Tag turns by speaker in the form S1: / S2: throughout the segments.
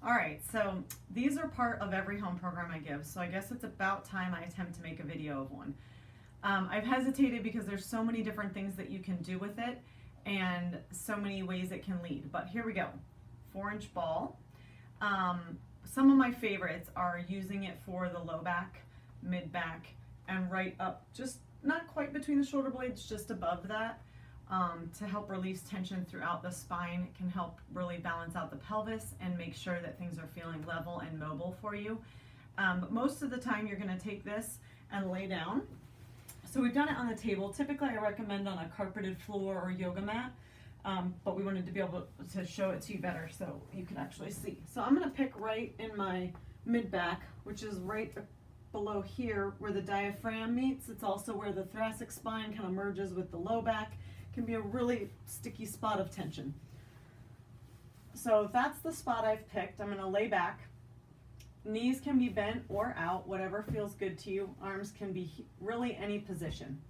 S1: All right, so these are part of every home program I give, so I guess it's about time I attempt to make a video of one. I've hesitated because there's so many different things that you can do with it and so many ways it can lead, but here we go. 4-inch ball. Some of my favorites are using it for the low back, mid back, and right up, just not quite between the shoulder blades, just above that. To help release tension throughout the spine. It can help really balance out the pelvis and make sure that things are feeling level and mobile for you. But most of the time you're going to take this and lay down. So we've done it on the table. Typically I recommend on a carpeted floor or yoga mat, but we wanted to be able to show it to you better so you can actually see. So I'm going to pick right in my mid back, which is right below here where the diaphragm meets. It's also where the thoracic spine kind of merges with the low back. Can be a really sticky spot of tension. So that's the spot I've picked. I'm going to lay back. Knees can be bent or out, whatever feels good to you. Arms can be really any position.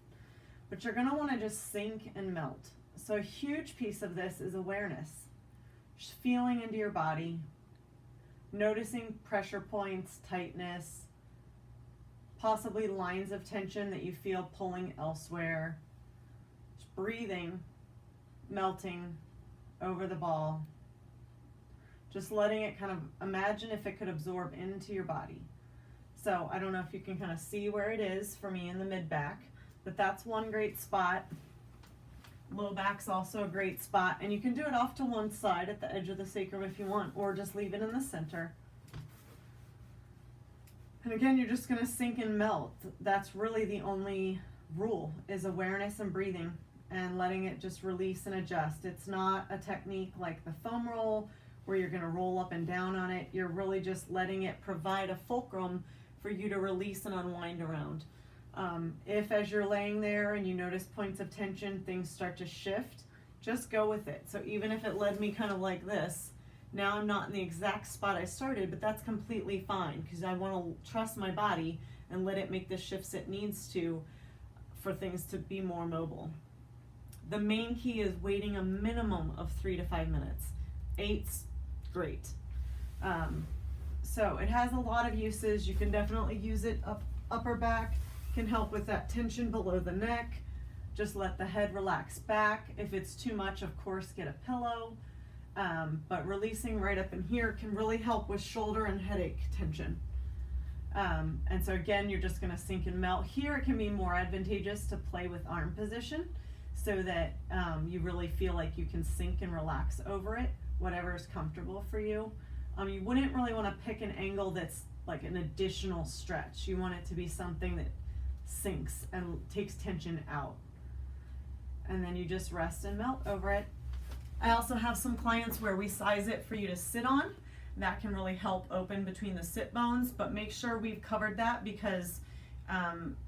S1: But you're going to want to just sink and melt. So a huge piece of this is awareness. Just feeling into your body, noticing pressure points, tightness, possibly lines of tension that you feel pulling elsewhere. Breathing, melting over the ball, just letting it kind of imagine if it could absorb into your body. So I don't know if you can kind of see where it is for me in the mid back, but that's one great spot. Low back's also a great spot, and you can do it off to one side at the edge of the sacrum if you want, or just leave it in the center. And again, you're just going to sink and melt. That's really the only rule, is awareness and breathing and letting it just release and adjust. It's not a technique like the foam roll where you're going to roll up and down on it. You're really just letting it provide a fulcrum for you to release and unwind around. If as you're laying there and you notice points of tension, things start to shift, just go with it. So even if it led me kind of like this, now I'm not in the exact spot I started, but that's completely fine because I want to trust my body and let it make the shifts it needs to for things to be more mobile. The main key is waiting a minimum of 3 to 5 minutes. 8's great. So it has a lot of uses. You can definitely use it upper back, can help with that tension below the neck. Just let the head relax back. If it's too much, of course, get a pillow. But releasing right up in here can really help with shoulder and headache tension. And so again, you're just going to sink and melt. Here it can be more advantageous to play with arm position so that you really feel like you can sink and relax over it, whatever is comfortable for you. You wouldn't really want to pick an angle that's like an additional stretch. You want it to be something that sinks and takes tension out. And then you just rest and melt over it. I also have some clients where we size it for you to sit on. That can really help open between the sit bones, but make sure we've covered that because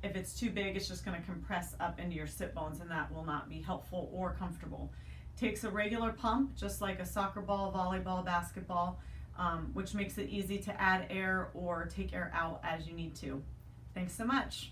S1: if it's too big, it's just going to compress up into your sit bones and that will not be helpful or comfortable. Takes a regular pump, just like a soccer ball, volleyball, basketball, which makes it easy to add air or take air out as you need to. Thanks so much.